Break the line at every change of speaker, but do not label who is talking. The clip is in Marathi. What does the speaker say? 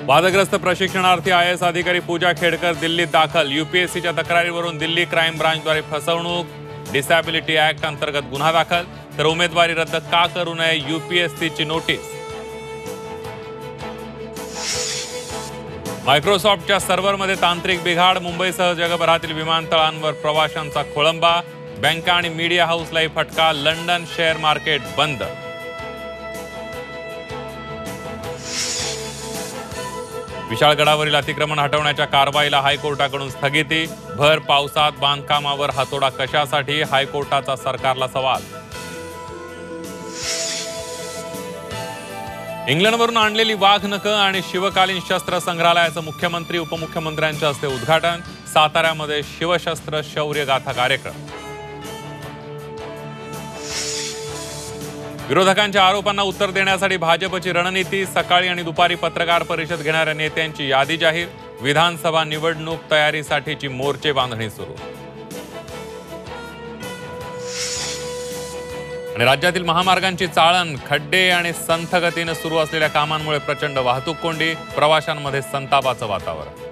वादग्रस्त प्रशिक्षणार्थी IAS अधिकारी पूजा खेडकर दिल्लीत दाखल। UPSCच्या तक्रारीवरून दिल्ली क्राईम ब्रांचद्वारे फसवणूक, डिसॅबिलिटी ऍक्ट अंतर्गत गुन्हा दाखल। तर उमेदवारी रद्द का करू नये UPSCची नोटीस। मायक्रोसॉफ्टच्या सर्व्हरमध्ये तांत्रिक बिघाड, मुंबईसह जगभरातील विमानतळांवर प्रवाशांचा खोळंबा। बँका आणि मीडिया हाऊसलाही फटका, लंडन शेअर मार्केट बंद। विशाळगडावरील अतिक्रमण हटवण्याच्या कारवाईला हायकोर्टाकडून स्थगिती। भर पावसात बांधकामावर हातोडा कशासाठी, हायकोर्टाचा सरकारला सवाल। इंग्लंडवरून आणलेली वाघनखं आणि शिवकालीन शस्त्र संग्रहालयाचं मुख्यमंत्री उपमुख्यमंत्र्यांच्या हस्ते उद्घाटन। साताऱ्यामध्ये शिवशस्त्र शौर्य गाथा कार्यक्रम। विरोधकांच्या आरोपांना उत्तर देण्यासाठी भाजपची रणनीती। सकाळी आणि दुपारी पत्रकार परिषद घेणाऱ्या नेत्यांची यादी जाहीर। विधानसभा निवडणूक तयारीसाठीची मोर्चे बांधणी सुरू। आणि राज्यातील महामार्गांची चाळण, खड्डे आणि संथ गतीने सुरू असलेल्या कामांमुळे प्रचंड वाहतूक कोंडी, प्रवाशांमध्ये संतापाचं वातावरण।